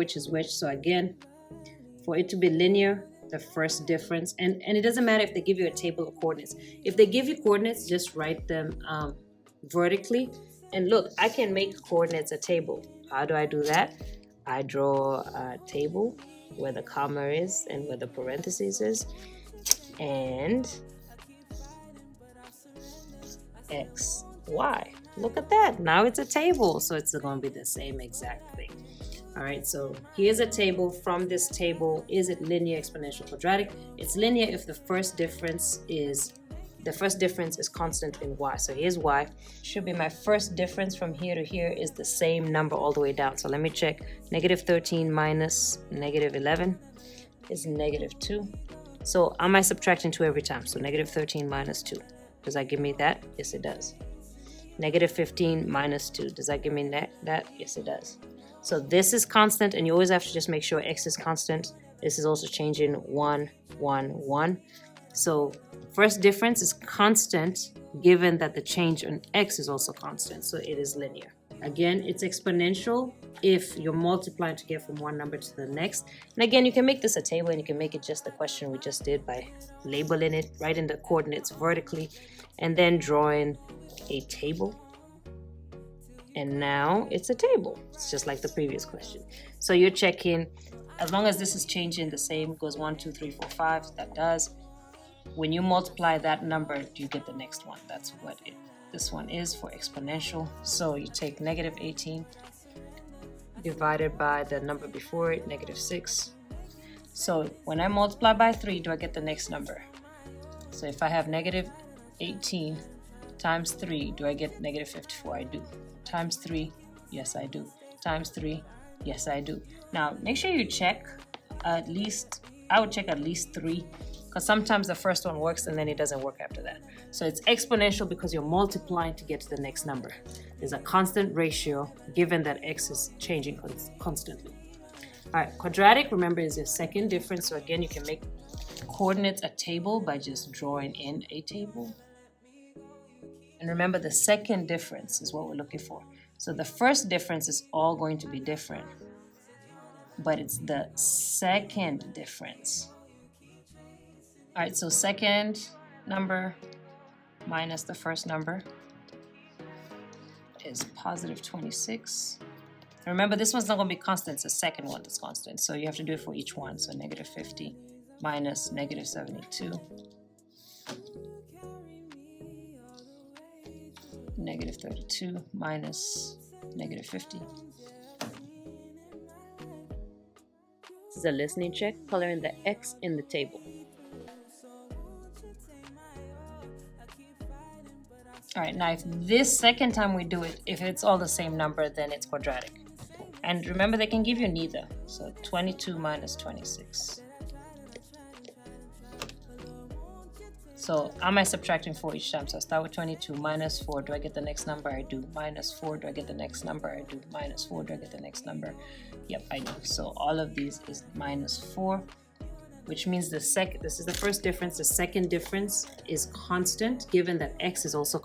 which is which. So again, for it to be linear, the first difference, and it doesn't matter if they give you a table of coordinates. If they give you coordinates, just write them vertically. And look, I can make coordinates a table. How do I do that? I draw a table where the comma is and where the parentheses is, and x, y. Look at that. Now it's a table, so it's going to be the same exact thing. All right, so here's a table. From this table, is it linear, exponential, quadratic? It's linear if the first difference is constant in y. So here's y. Should be my first difference from here to here is the same number all the way down. So let me check. Negative 13 minus negative 11 is negative 2. So am I subtracting 2 every time? So negative 13 minus 2. Does that give me that? Yes, it does. Negative 15 minus 2. Does that give me that? Yes, it does. So this is constant, and you always have to just make sure x is constant. This is also changing 1, 1, 1. So first difference is constant given that the change on x is also constant, so it is linear. Again, it's exponential if you're multiplying to get from one number to the next. And again, you can make this a table, and you can make it just the question we just did by labeling it, writing the coordinates vertically, and then drawing a table. And now it's a table. It's just like the previous question. So you're checking, as long as this is changing the same, goes 1, 2, 3, 4, 5, that does. When you multiply that number, you get the next one. That's what this one is for exponential. So you take negative 18 divided by the number before it, negative 6. So when I multiply by 3, do I get the next number? So if I have negative 18 times 3, do I get negative 54? I do. Times 3, yes I do. Times 3, yes I do. Now make sure you check at least, I would check at least 3, because sometimes the first one works and then it doesn't work after that. So it's exponential because you're multiplying to get to the next number. There's a constant ratio given that x is changing constantly. All right, quadratic, remember, is your second difference. So again, you can make coordinates a table by just drawing in a table. And remember, the second difference is what we're looking for. So the first difference is all going to be different, but it's the second difference. All right, so second number minus the first number is positive 26. And remember, this one's not going to be constant. It's the second one that's constant. So you have to do it for each one. So negative 50 minus negative 72. Negative 32 minus negative 50. This is a listening check. Color in the X in the table. All right, now if this second time we do it, if it's all the same number, then it's quadratic. And remember, they can give you neither. So 22 minus 26. So am I subtracting 4 each time? So I start with 22 minus 4. Do I get the next number? I do. Minus 4. Do I get the next number? I do. Minus 4. Do I get the next number? Yep, I do. So all of these is minus 4, which means this is the first difference. The second difference is constant, given that x is also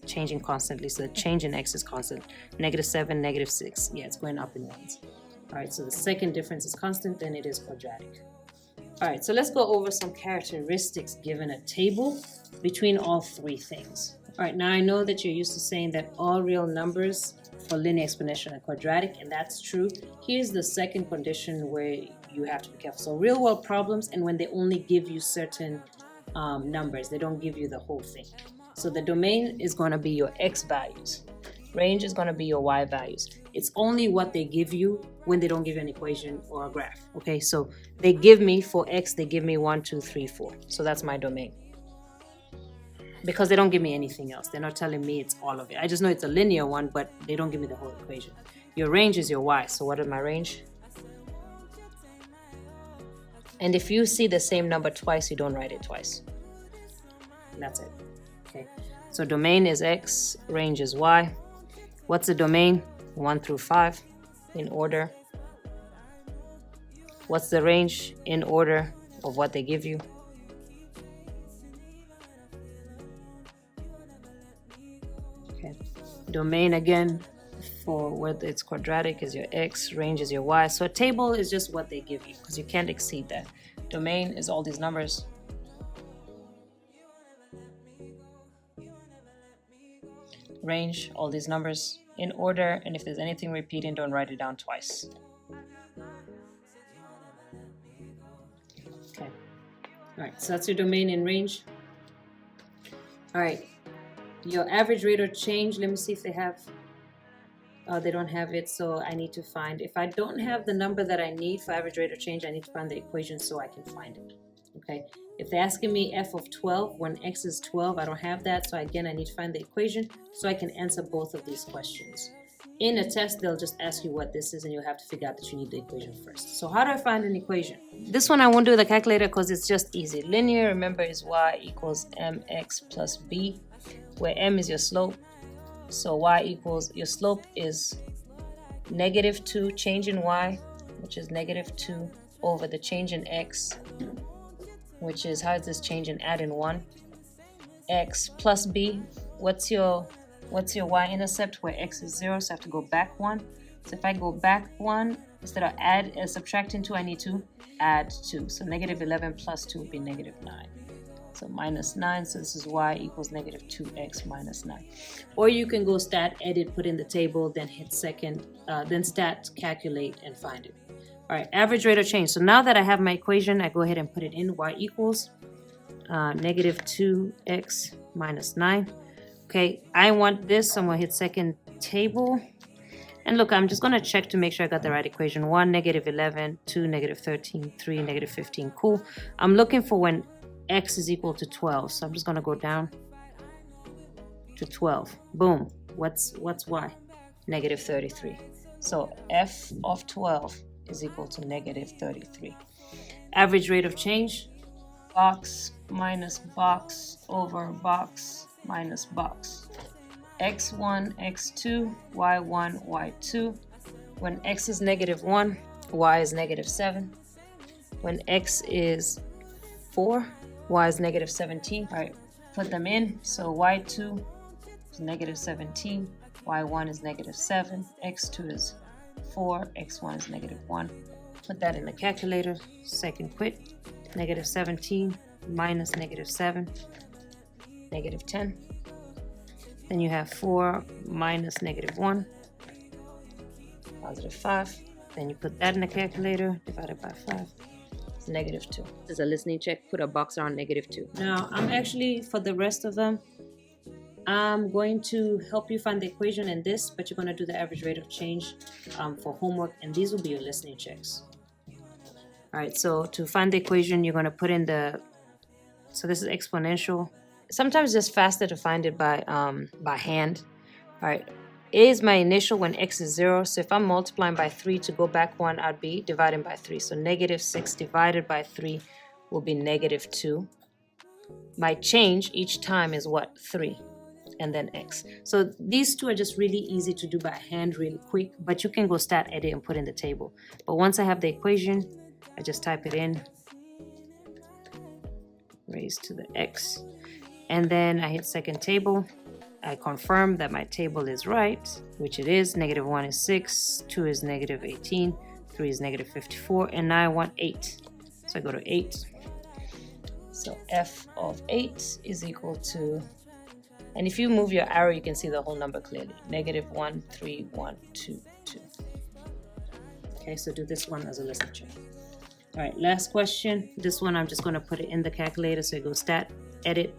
changing constantly. So the change in x is constant. Negative 7, negative 6. Yeah, it's going up in ones. All right, so the second difference is constant, then it is quadratic. All right, so let's go over some characteristics given a table between all three things. All right, now I know that you're used to saying that all real numbers for linear, exponential, and quadratic, and that's true. Here's the second condition where you have to be careful. So real world problems, and when they only give you certain numbers, they don't give you the whole thing. So the domain is going to be your x values. Range is going to be your y values. It's only what they give you when they don't give you an equation or a graph. Okay, so they give me for x, they give me 1, 2, 3, 4. So that's my domain. Because they don't give me anything else. They're not telling me it's all of it. I just know it's a linear one, but they don't give me the whole equation. Your range is your y. So what is my range? And if you see the same number twice, you don't write it twice. And that's it. Okay. So domain is x, range is y. What's the domain? 1 through 5 in order. What's the range in order of what they give you? Okay. Domain again, for whether it's quadratic is your x, range is your y. So a table is just what they give you because you can't exceed that. Domain is all these numbers. Range, all these numbers in order, and if there's anything repeating, don't write it down twice. Okay. All right, so that's your domain and range. All right, your average rate of change, let me see if they have, they don't have it, so I need to find, if I don't have the number that I need for average rate of change, I need to find the equation so I can find it. Okay, if they're asking me f of 12 when x is 12, I don't have that, so again I need to find the equation so I can answer both of these questions. In a test, they'll just ask you what this is and you'll have to figure out that you need the equation first. So how do I find an equation? This one I won't do with the calculator because it's just easy. Linear, remember, is y equals mx plus b, where m is your slope. So y equals, your slope is -2 change in y, which is -2 over the change in x, which is, how is this change in add in 1? X plus b, what's your y-intercept where x is 0, so I have to go back 1. So if I go back 1, instead of subtracting 2, I need to add 2. So -11 plus 2 would be -9. So -9, so this is y equals -2x minus 9. Or you can go stat, edit, put in the table, then hit second, then stat, calculate, and find it. All right, average rate of change. So now that I have my equation, I go ahead and put it in. Y equals -2x minus 9. Okay, I want this, so I'm going to hit second table. And look, I'm just going to check to make sure I got the right equation. 1, -11, 2, -13, 3, -15. Cool. I'm looking for when x is equal to 12. So I'm just going to go down to 12. Boom. What's y? -33. So f of 12 is equal to -33. Average rate of change, box minus box over box minus box. x1, x2, y1, y2. When x is -1, y is -7. When x is 4, y is -17. All right, put them in. So y2 is -17, y1 is -7, x2 is 4, x1 is -1. Put that in the calculator. Second quit. -17 minus -7, -10. Then you have 4 minus -1, +5. Then you put that in the calculator, divided by 5. It's -2. This is a listening check. Put a box around -2. Now, I'm actually, for the rest of them, I'm going to help you find the equation in this, but you're going to do the average rate of change for homework, and these will be your listening checks. All right, so to find the equation, you're going to put in so this is exponential. Sometimes it's just faster to find it by hand. All right, A is my initial when x is 0. So if I'm multiplying by 3 to go back 1, I'd be dividing by 3. So -6 divided by 3 will be -2. My change each time is what? 3. And then x. So these two are just really easy to do by hand, really quick. But you can go stat, edit, and put in the table. But once I have the equation, I just type it in. Raised to the x. And then I hit second table. I confirm that my table is right, which it is. -1 is 6, 2 is -18, 3 is -54, and now I want 8. So I go to 8. So f of 8 is equal to, and if you move your arrow, you can see the whole number clearly. -1, 3, 1, 2, 2. Okay, so do this one as a listening check. All right, last question. This one, I'm just going to put it in the calculator. So you go stat, edit.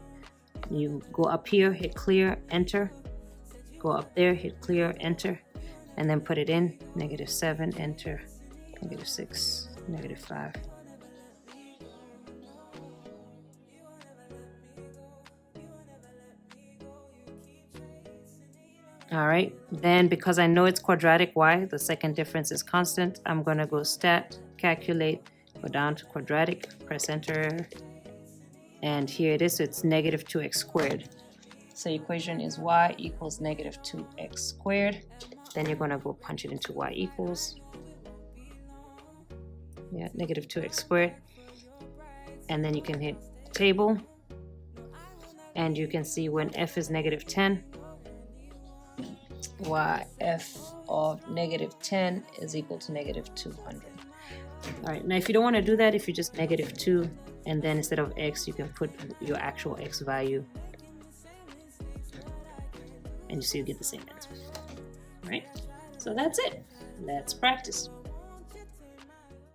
You go up here, hit clear, enter. Go up there, hit clear, enter. And then put it in. -7, enter. -6, -5. All right, then because I know it's quadratic y, the second difference is constant, I'm going to go stat, calculate, go down to quadratic, press enter. And here it is, so it's -2x squared. So equation is y equals -2x squared. Then you're going to go punch it into y equals. Yeah, -2x squared. And then you can hit table. And you can see when f is -10, why f of -10 is equal to -200. All right, now if you don't want to do that, if you just -2, and then instead of x, you can put your actual x value, and you see you get the same answer. All right, so that's it. Let's practice.